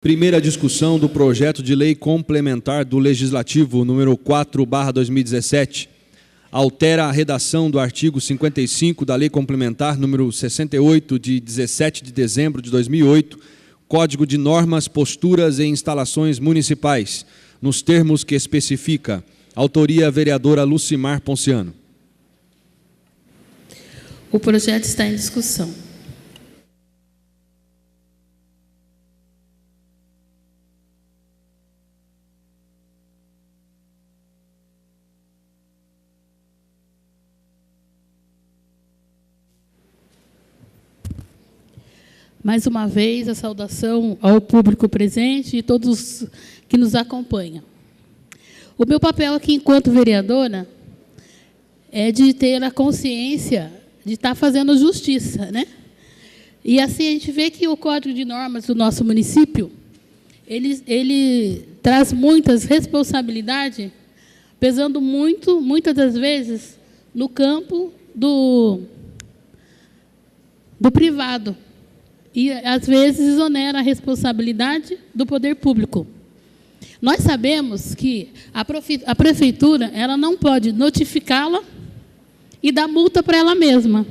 Primeira discussão do projeto de lei complementar do Legislativo número 4/2017. Altera a redação do artigo 55 da Lei Complementar número 68, de 17 de dezembro de 2008, Código de Normas, Posturas e Instalações Municipais, nos termos que especifica. Autoria vereadora Lucimar Ponciano. O projeto está em discussão. Mais uma vez, a saudação ao público presente e todos que nos acompanham. O meu papel aqui, enquanto vereadora, é de ter a consciência de estar fazendo justiça, né? E assim a gente vê que o Código de Normas do nosso município, ele traz muitas responsabilidades, pesando muitas das vezes, no campo do privado. E, às vezes, exonera a responsabilidade do poder público. Nós sabemos que a prefeitura ela não pode notificá-la e dar multa para ela mesma.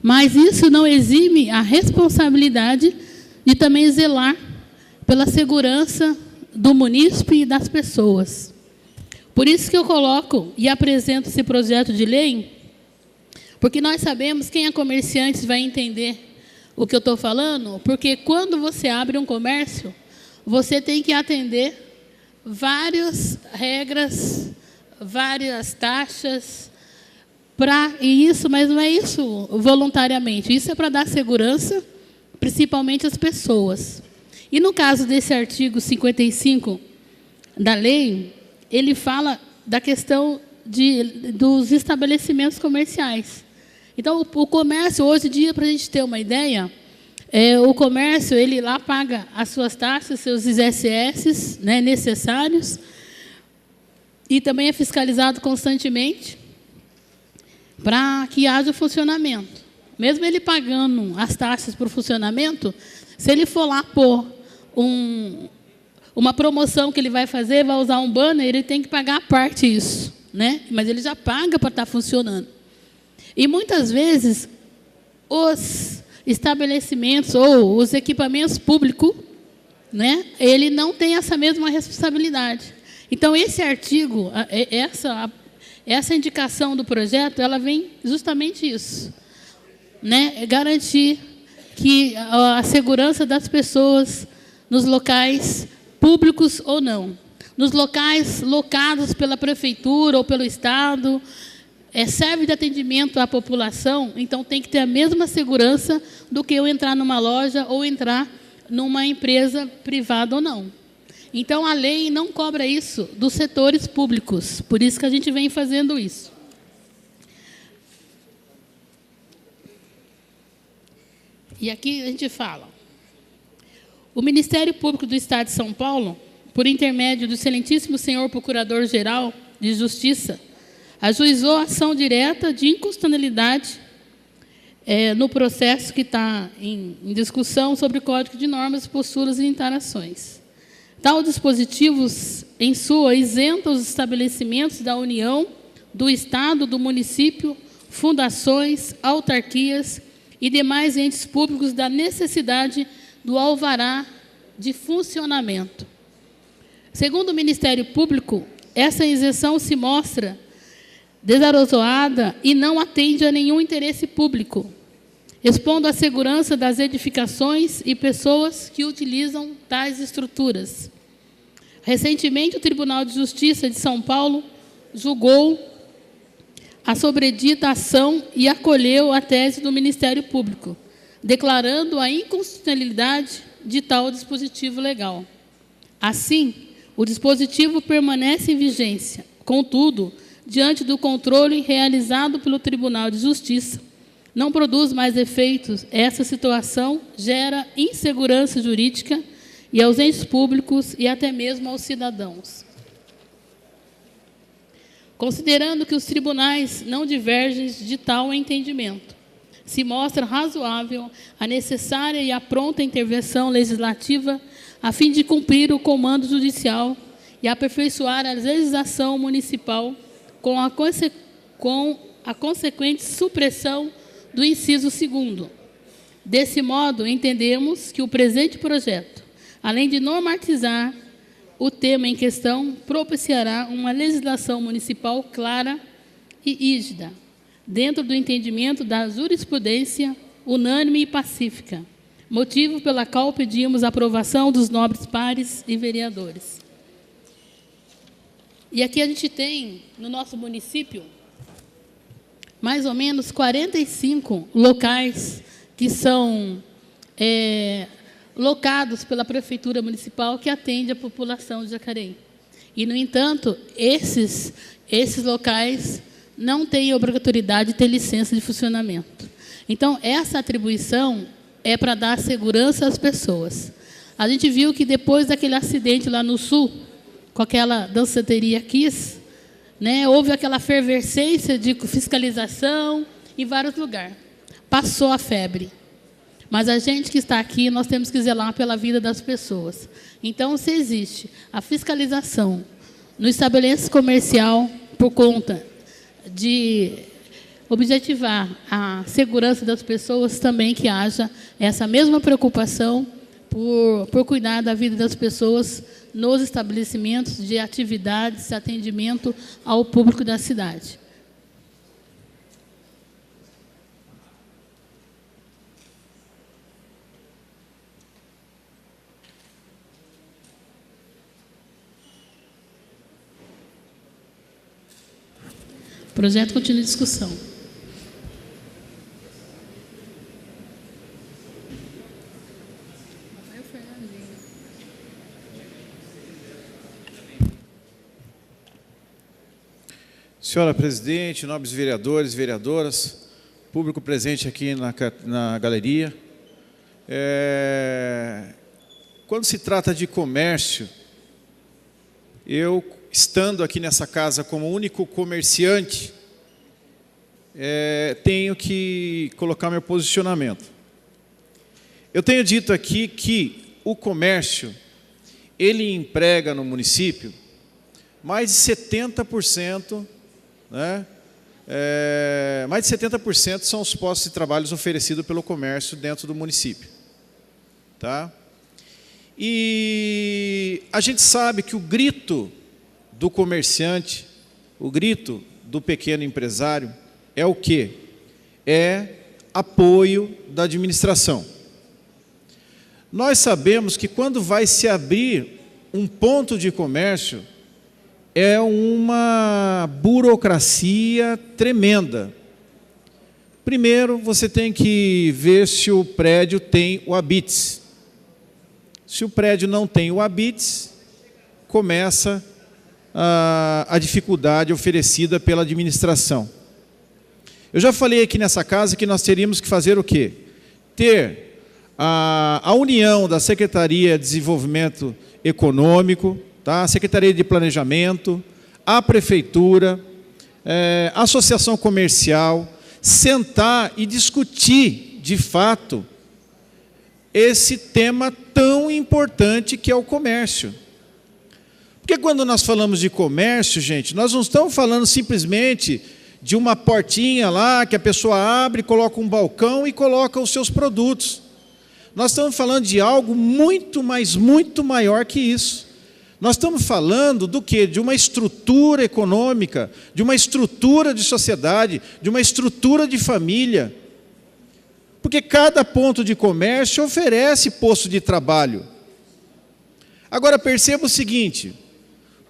Mas isso não exime a responsabilidade de também zelar pela segurança do munícipe e das pessoas. Por isso que eu coloco e apresento esse projeto de lei, porque nós sabemos, quem é comerciante vai entender o que eu estou falando, porque quando você abre um comércio, você tem que atender várias regras, várias taxas, mas não é isso voluntariamente, isso é para dar segurança, principalmente às pessoas. E no caso desse artigo 55 da lei, ele fala da questão dos estabelecimentos comerciais. Então, o comércio, hoje em dia, para a gente ter uma ideia, o comércio, ele lá paga as suas taxas, seus ISS, né, necessários, e também é fiscalizado constantemente para que haja funcionamento. Mesmo ele pagando as taxas para o funcionamento, se ele for lá pôr uma promoção que ele vai fazer, vai usar um banner, ele tem que pagar a parte isso, né? Mas ele já paga para estar funcionando. E, muitas vezes, os estabelecimentos ou os equipamentos públicos, né, ele não tem essa mesma responsabilidade. Então, esse artigo, essa indicação do projeto, ela vem justamente isso, né, garantir que a segurança das pessoas nos locais públicos ou não, nos locais locados pela prefeitura ou pelo Estado, serve de atendimento à população, então tem que ter a mesma segurança do que eu entrar numa loja ou entrar numa empresa privada ou não. Então, a lei não cobra isso dos setores públicos, por isso que a gente vem fazendo isso. E aqui a gente fala, o Ministério Público do Estado de São Paulo, por intermédio do excelentíssimo senhor Procurador-Geral de Justiça, ajuizou a ação direta de inconstitucionalidade no processo que está em discussão sobre o Código de Normas, Posturas e Instalações. Tal dispositivos, em sua, isenta os estabelecimentos da União, do Estado, do município, fundações, autarquias e demais entes públicos da necessidade do alvará de funcionamento. Segundo o Ministério Público, essa isenção se mostra desarrazoada e não atende a nenhum interesse público, expondo a segurança das edificações e pessoas que utilizam tais estruturas. Recentemente, o Tribunal de Justiça de São Paulo julgou a sobredita ação e acolheu a tese do Ministério Público, declarando a inconstitucionalidade de tal dispositivo legal. Assim, o dispositivo permanece em vigência. Contudo, diante do controle realizado pelo Tribunal de Justiça, não produz mais efeitos. Essa situação gera insegurança jurídica e aos entes públicos e até mesmo aos cidadãos. Considerando que os tribunais não divergem de tal entendimento, se mostra razoável a necessária e a pronta intervenção legislativa a fim de cumprir o comando judicial e aperfeiçoar a legislação municipal com a consequente supressão do inciso 2º. Desse modo, entendemos que o presente projeto, além de normatizar o tema em questão, propiciará uma legislação municipal clara e rígida, dentro do entendimento da jurisprudência unânime e pacífica, motivo pela qual pedimos a aprovação dos nobres pares e vereadores. E aqui a gente tem, no nosso município, mais ou menos 45 locais que são locados pela Prefeitura Municipal que atende a população de Jacareí. E, no entanto, esses locais não têm obrigatoriedade de ter licença de funcionamento. Então, essa atribuição é para dar segurança às pessoas. A gente viu que depois daquele acidente lá no sul, com aquela danceteria Kiss, né, houve aquela efervescência de fiscalização em vários lugares. Passou a febre. Mas a gente que está aqui, nós temos que zelar pela vida das pessoas. Então, se existe a fiscalização no estabelecimento comercial por conta de objetivar a segurança das pessoas, também que haja essa mesma preocupação por cuidar da vida das pessoas nos estabelecimentos de atividades, atendimento ao público da cidade. O projeto continua em discussão. Senhora presidente, nobres vereadores e vereadoras, público presente aqui na galeria. Quando se trata de comércio, eu, estando aqui nessa casa como único comerciante, tenho que colocar meu posicionamento. Eu tenho dito aqui que o comércio, ele emprega no município mais de 70%, né? Mais de 70% são os postos de trabalho oferecidos pelo comércio dentro do município. Tá? E a gente sabe que o grito do comerciante, o grito do pequeno empresário, é o quê? É apoio da administração. Nós sabemos que quando vai se abrir um ponto de comércio, é uma burocracia tremenda. Primeiro, você tem que ver se o prédio tem o habites. Se o prédio não tem o habites, começa a dificuldade oferecida pela administração. Eu já falei aqui nessa casa que nós teríamos que fazer o quê? Ter a união da Secretaria de Desenvolvimento Econômico, tá? A Secretaria de Planejamento, a Prefeitura, a Associação Comercial, sentar e discutir, de fato, esse tema tão importante que é o comércio. Porque quando nós falamos de comércio, gente, nós não estamos falando simplesmente de uma portinha lá que a pessoa abre, coloca um balcão e coloca os seus produtos. Nós estamos falando de algo muito, mas muito maior que isso. Nós estamos falando do quê? De uma estrutura econômica, de uma estrutura de sociedade, de uma estrutura de família. Porque cada ponto de comércio oferece posto de trabalho. Agora perceba o seguinte,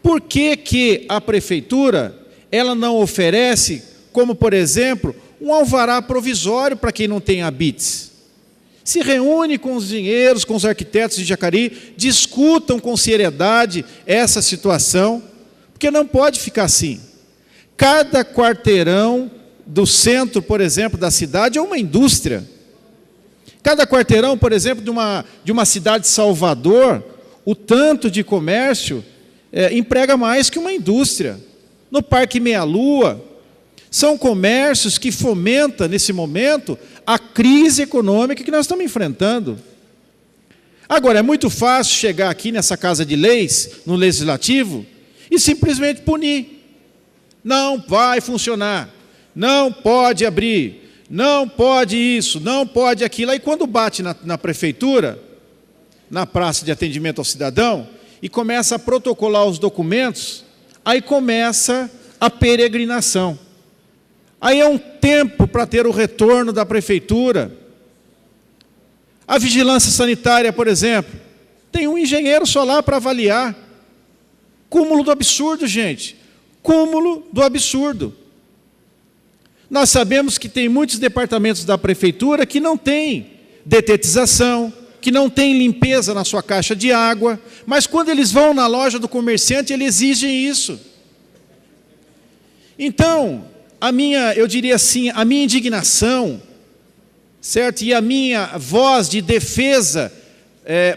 por que a prefeitura ela não oferece, como por exemplo, um alvará provisório para quem não tem habites? Se reúne com os engenheiros, com os arquitetos de Jacareí, discutam com seriedade essa situação, porque não pode ficar assim. Cada quarteirão do centro, por exemplo, da cidade é uma indústria. Cada quarteirão, por exemplo, de uma cidade de Salvador, o tanto de comércio emprega mais que uma indústria. No Parque Meia Lua, são comércios que fomentam, nesse momento, a crise econômica que nós estamos enfrentando. Agora, é muito fácil chegar aqui nessa Casa de Leis, no Legislativo, e simplesmente punir. Não vai funcionar, não pode abrir, não pode isso, não pode aquilo. Aí quando bate na prefeitura, na praça de atendimento ao cidadão, e começa a protocolar os documentos, aí começa a peregrinação. Aí é um tempo para ter o retorno da prefeitura. A vigilância sanitária, por exemplo, tem um engenheiro só lá para avaliar. Cúmulo do absurdo, gente. Cúmulo do absurdo. Nós sabemos que tem muitos departamentos da prefeitura que não têm detetização, que não tem limpeza na sua caixa de água, mas quando eles vão na loja do comerciante, eles exigem isso. Então, eu diria assim, a minha indignação, certo? E a minha voz de defesa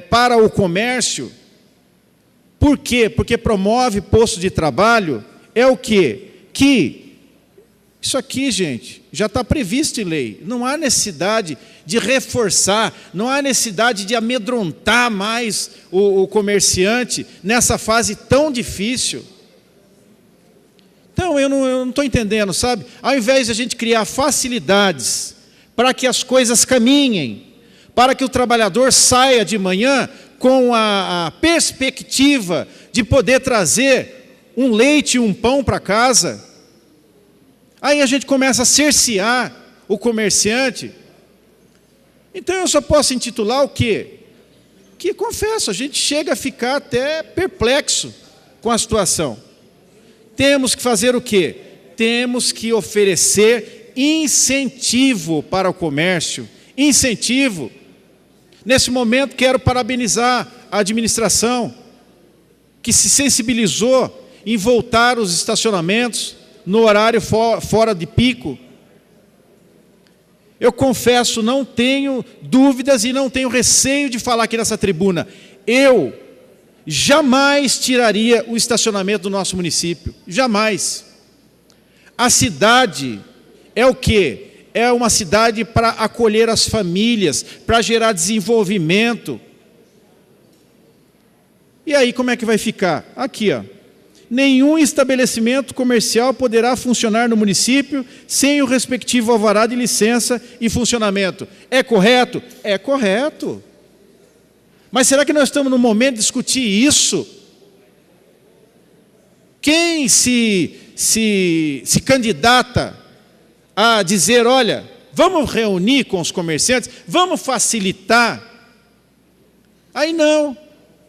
para o comércio, por quê? Porque promove posto de trabalho, é o quê? Que isso aqui, gente, já está previsto em lei. Não há necessidade de reforçar, não há necessidade de amedrontar mais o comerciante nessa fase tão difícil. Então, eu não estou entendendo, sabe? Ao invés de a gente criar facilidades para que as coisas caminhem, para que o trabalhador saia de manhã com a perspectiva de poder trazer um leite e um pão para casa, aí a gente começa a cercear o comerciante. Então eu só posso intitular o quê? Que, confesso, a gente chega a ficar até perplexo com a situação. Temos que fazer o quê? Temos que oferecer incentivo para o comércio. Incentivo. Nesse momento, quero parabenizar a administração, que se sensibilizou em voltar os estacionamentos no horário fora de pico. Eu confesso, não tenho dúvidas e não tenho receio de falar aqui nessa tribuna. Eu jamais tiraria o estacionamento do nosso município. Jamais. A cidade é o quê? É uma cidade para acolher as famílias, para gerar desenvolvimento. E aí como é que vai ficar? Aqui, ó. Nenhum estabelecimento comercial poderá funcionar no município sem o respectivo alvará de licença e funcionamento. É correto? É correto. Mas será que nós estamos no momento de discutir isso? Quem se candidata a dizer, olha, vamos reunir com os comerciantes, vamos facilitar? Aí não.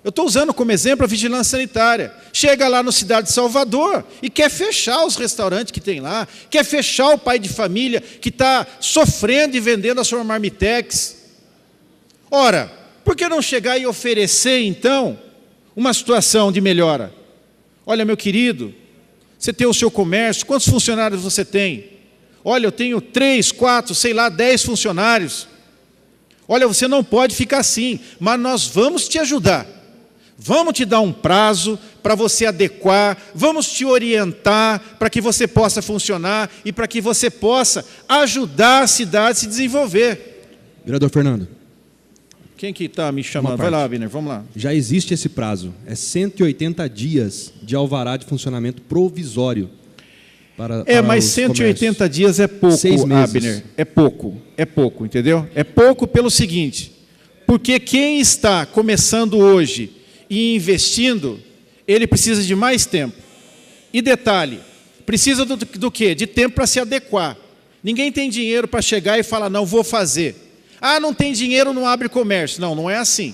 Eu estou usando como exemplo a vigilância sanitária. Chega lá no Cidade de Salvador e quer fechar os restaurantes que tem lá, quer fechar o pai de família que está sofrendo e vendendo a sua marmitex. Ora, por que não chegar e oferecer, então, uma situação de melhora? Olha, meu querido, você tem o seu comércio, quantos funcionários você tem? Olha, eu tenho 3, 4, sei lá, 10 funcionários. Olha, você não pode ficar assim, mas nós vamos te ajudar. Vamos te dar um prazo para você adequar, vamos te orientar para que você possa funcionar e para que você possa ajudar a cidade a se desenvolver. Vereador Fernando. Quem que está me chamando? Vai lá, Abner, vamos lá. Já existe esse prazo, é 180 dias de alvará de funcionamento provisório. Mas 180 dias é pouco, 6 meses. Abner, é pouco, entendeu? É pouco pelo seguinte, porque quem está começando hoje e investindo, ele precisa de mais tempo. E detalhe, precisa do quê? De tempo para se adequar. Ninguém tem dinheiro para chegar e falar, não, vou fazer. Ah, não tem dinheiro, não abre comércio. Não, não é assim.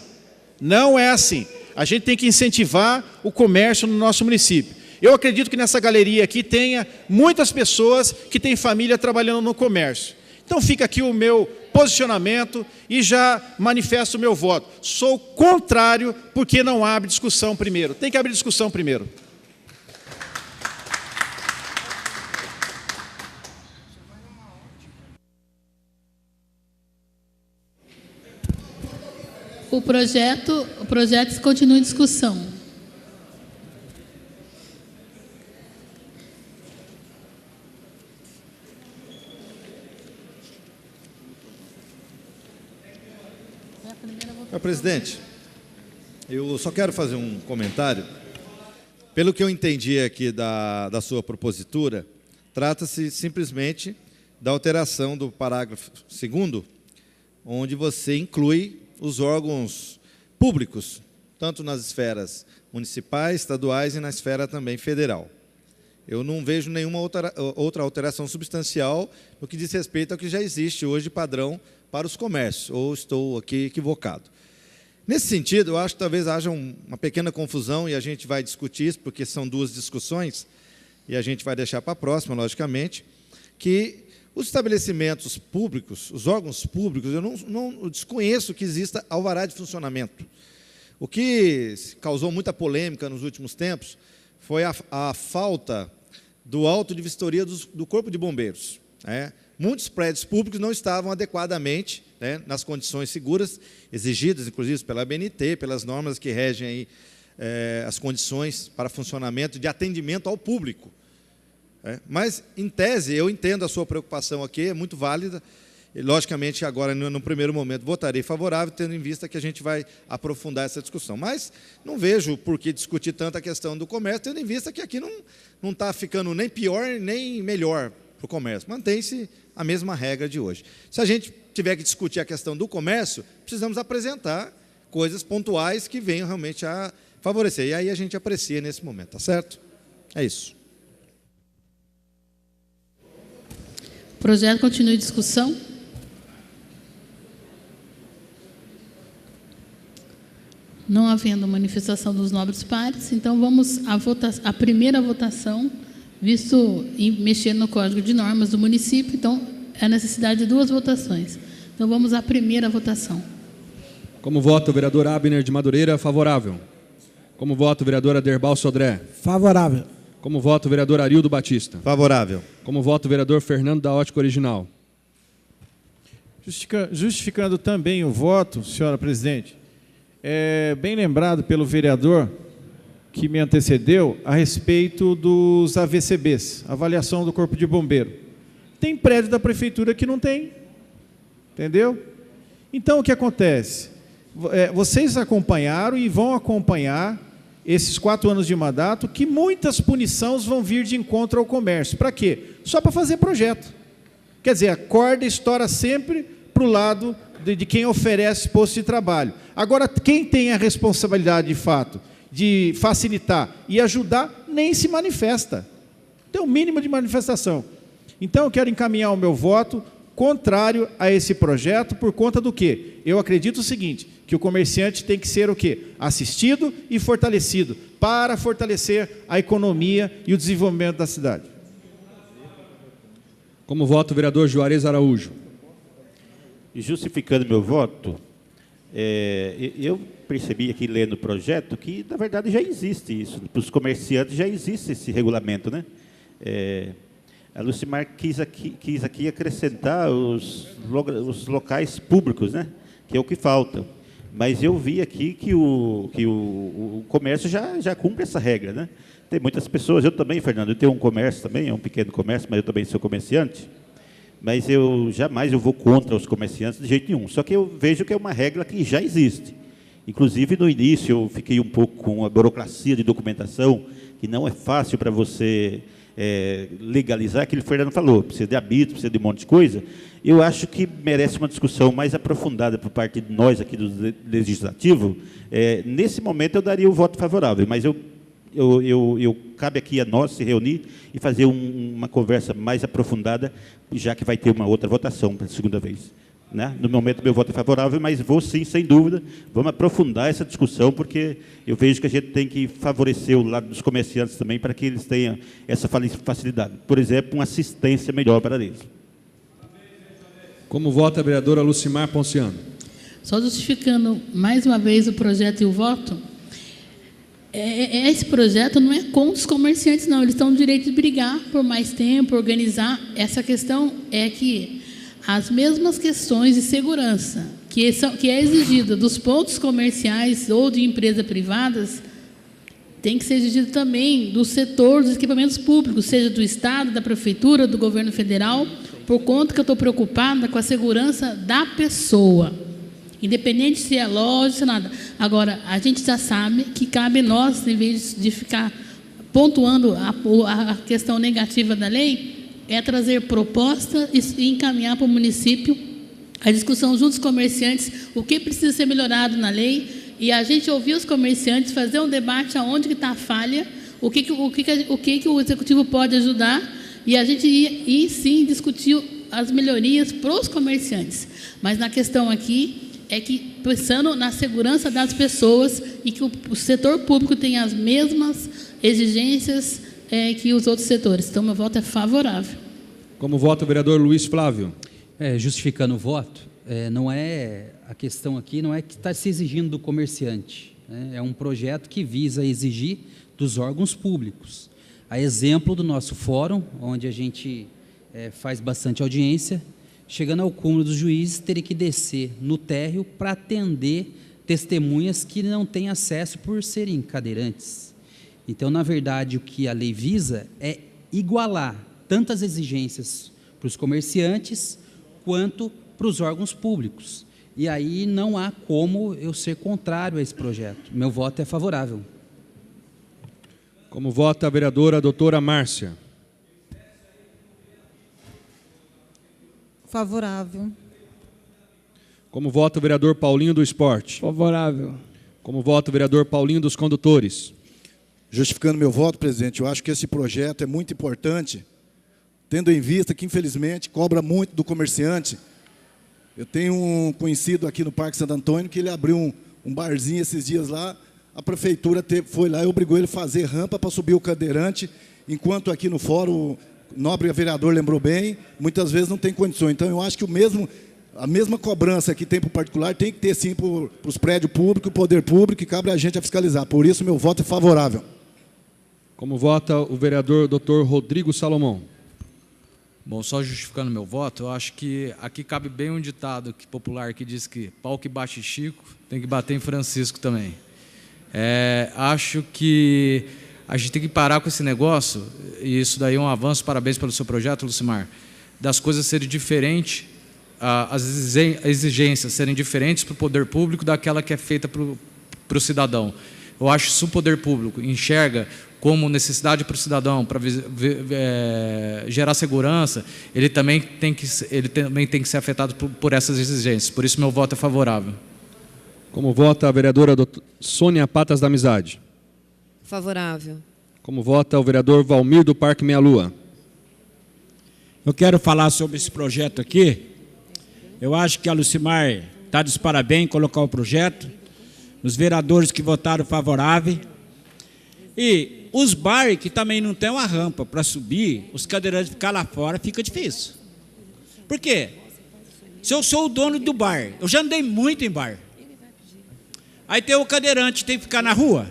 Não é assim. A gente tem que incentivar o comércio no nosso município. Eu acredito que nessa galeria aqui tenha muitas pessoas que têm família trabalhando no comércio. Então fica aqui o meu posicionamento e já manifesto o meu voto. Sou contrário porque não abre discussão primeiro. Tem que abrir discussão primeiro. O projeto continua em discussão. Senhor presidente, Eu só quero fazer um comentário. Pelo que eu entendi aqui da sua propositura, trata-se simplesmente da alteração do parágrafo 2º, onde você inclui os órgãos públicos, tanto nas esferas municipais, estaduais e na esfera também federal. Eu não vejo nenhuma outra alteração substancial no que diz respeito ao que já existe hoje de padrão para os comércios, ou estou aqui equivocado. Nesse sentido, eu acho que talvez haja uma pequena confusão, e a gente vai discutir isso, porque são duas discussões, e a gente vai deixar para a próxima, logicamente, que os estabelecimentos públicos, os órgãos públicos, eu não desconheço que exista alvará de funcionamento. O que causou muita polêmica nos últimos tempos foi a falta do auto de vistoria do Corpo de Bombeiros. Muitos prédios públicos não estavam adequadamente nas condições seguras, exigidas, inclusive, pela ABNT, pelas normas que regem aí, as condições para funcionamento de atendimento ao público. Mas, em tese, eu entendo a sua preocupação aqui, é muito válida, e, logicamente, agora, no primeiro momento, votarei favorável, tendo em vista que a gente vai aprofundar essa discussão. Mas não vejo por que discutir tanto a questão do comércio, tendo em vista que aqui não está ficando nem pior, nem melhor para o comércio. Mantém-se a mesma regra de hoje. Se a gente tiver que discutir a questão do comércio, precisamos apresentar coisas pontuais que venham realmente a favorecer. E aí a gente aprecia nesse momento, tá certo? É isso. O projeto continua em discussão. Não havendo manifestação dos nobres pares, então vamos à primeira votação, visto mexer no Código de Normas do município, então é necessidade de duas votações. Então vamos à primeira votação. Como voto o vereador Abner de Madureira, favorável. Como voto o vereador Aderbal Sodré. Favorável. Como voto o vereador Arildo Batista. Favorável. Como voto o vereador Fernando da Ótica Original. Justificando também o voto, senhora presidente, bem lembrado pelo vereador que me antecedeu a respeito dos AVCBs, avaliação do Corpo de Bombeiro. Tem prédio da prefeitura que não tem, entendeu? Então, o que acontece? Vocês acompanharam e vão acompanhar esses 4 anos de mandato, que muitas punições vão vir de encontro ao comércio. Para quê? Só para fazer projeto. Quer dizer, a corda estoura sempre para o lado de quem oferece posto de trabalho. Agora, quem tem a responsabilidade, de fato, de facilitar e ajudar, nem se manifesta. Tem o mínimo de manifestação. Então, eu quero encaminhar o meu voto contrário a esse projeto, por conta do quê? Eu acredito o seguinte, que o comerciante tem que ser o quê? Assistido e fortalecido, para fortalecer a economia e o desenvolvimento da cidade. Como voto o vereador Juarez Araújo. Justificando meu voto, eu percebi aqui lendo o projeto que, na verdade, já existe isso. Para os comerciantes já existe esse regulamento, né? A Lucimar quis aqui acrescentar os locais públicos, né? Que é o que falta. Mas eu vi aqui que o comércio já cumpre essa regra, né? Tem muitas pessoas, eu também, Fernando, eu tenho um comércio também, é um pequeno comércio, mas eu também sou comerciante. Mas jamais eu vou contra os comerciantes de jeito nenhum. Só que eu vejo que é uma regra que já existe. Inclusive, no início, eu fiquei um pouco com a burocracia de documentação, que não é fácil para você legalizar, aquilo que o Fernando falou, precisa de habito, precisa de um monte de coisa. Eu acho que merece uma discussão mais aprofundada por parte de nós aqui do Legislativo. Nesse momento, eu daria o voto favorável, mas cabe aqui a nós se reunir e fazer uma conversa mais aprofundada, já que vai ter uma outra votação para a segunda vez. Né? No momento, meu voto é favorável, mas vou sim, sem dúvida, vamos aprofundar essa discussão, porque eu vejo que a gente tem que favorecer o lado dos comerciantes também, para que eles tenham essa facilidade. Por exemplo, uma assistência melhor para eles. Como vota a vereadora Lucimar Ponciano. Só justificando mais uma vez o projeto e o voto, esse projeto não é contra os comerciantes, não. Eles estão no direito de brigar por mais tempo, organizar. Essa questão é que as mesmas questões de segurança que é exigida dos pontos comerciais ou de empresas privadas, tem que ser exigido também do setor dos equipamentos públicos, seja do Estado, da Prefeitura, do Governo Federal, por conta que eu estou preocupada com a segurança da pessoa. Independente se é loja, se é nada. Agora, a gente já sabe que cabe nós, em vez de ficar pontuando a questão negativa da lei, é trazer proposta e encaminhar para o município a discussão junto aos comerciantes, o que precisa ser melhorado na lei, e a gente ouvir os comerciantes, fazer um debate aonde que está a falha, o que o executivo pode ajudar, e a gente ir sim discutir as melhorias para os comerciantes. Mas na questão aqui é que, pensando na segurança das pessoas e que o setor público tenha as mesmas exigências que os outros setores. Então, meu voto é favorável. Como vota o vereador Luiz Flávio? Justificando o voto, não é a questão aqui, não é que está se exigindo do comerciante. É um projeto que visa exigir dos órgãos públicos. A exemplo do nosso fórum, onde a gente faz bastante audiência, chegando ao cúmulo dos juízes, teria que descer no térreo para atender testemunhas que não têm acesso por serem cadeirantes. Então, na verdade, o que a lei visa é igualar tantas exigências para os comerciantes quanto para os órgãos públicos. E aí não há como eu ser contrário a esse projeto. Meu voto é favorável. Como vota a vereadora doutora Márcia? Favorável. Como vota o vereador Paulinho do Esporte? Favorável. Como vota o vereador Paulinho dos Condutores? Justificando meu voto, presidente, eu acho que esse projeto é muito importante, tendo em vista que, infelizmente, cobra muito do comerciante. Eu tenho um conhecido aqui no Parque Santo Antônio que ele abriu um barzinho esses dias lá, a prefeitura foi lá e obrigou ele a fazer rampa para subir o cadeirante, enquanto aqui no fórum, o nobre vereador lembrou bem, muitas vezes não tem condições. Então, eu acho que a mesma cobrança que tem para o particular tem que ter, sim, para os prédios públicos, o poder público, e cabe a gente a fiscalizar. Por isso, meu voto é favorável. Como vota o vereador Dr. Rodrigo Salomão? Bom, só justificando meu voto, eu acho que aqui cabe bem um ditado popular que diz que pau que bate Chico tem que bater em Francisco também. Acho que a gente tem que parar com esse negócio, e isso daí é um avanço, parabéns pelo seu projeto, Lucimar, das coisas serem diferentes, as exigências serem diferentes para o poder público daquela que é feita para o cidadão. Eu acho que se o poder público enxerga como necessidade para o cidadão, para gerar segurança, ele também tem que ser afetado por essas exigências. Por isso, meu voto é favorável. Como vota a vereadora Sônia Patas da Amizade? Favorável. Como vota o vereador Valmir do Parque Meia Lua? Eu quero falar sobre esse projeto aqui. Eu acho que a Lucimar está de parabéns em colocar o projeto, os vereadores que votaram favorável, e os bares que também não tem uma rampa para subir, os cadeirantes ficar lá fora, fica difícil. Por quê? Se eu sou o dono do bar, eu já andei muito em bar, aí tem o cadeirante, tem que ficar na rua,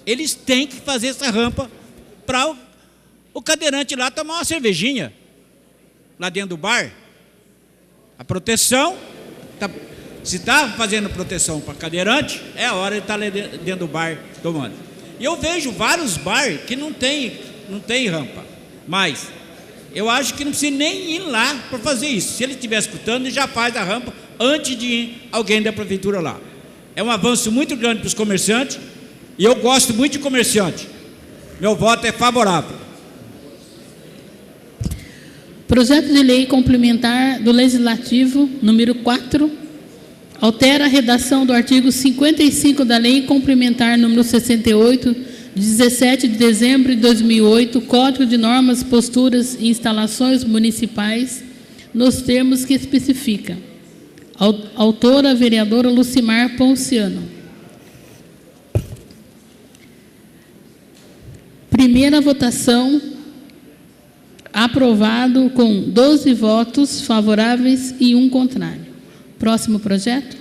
eles têm que fazer essa rampa para o cadeirante lá tomar uma cervejinha, lá dentro do bar. A proteção, se está fazendo proteção para cadeirante, é a hora de estar lá dentro do bar tomando. E eu vejo vários bares que não tem rampa, mas eu acho que não precisa nem ir lá para fazer isso. Se ele estiver escutando, ele já faz a rampa antes de ir alguém da prefeitura lá. É um avanço muito grande para os comerciantes, e eu gosto muito de comerciante. Meu voto é favorável. Projeto de lei complementar do Legislativo, número 4, altera a redação do artigo 55 da Lei Complementar número 68, de 17 de dezembro de 2008, Código de Normas, Posturas e Instalações Municipais, nos termos que especifica. Autora, vereadora Lucimar Ponciano. Primeira votação, aprovado com 12 votos favoráveis e 1 contrário. Próximo projeto.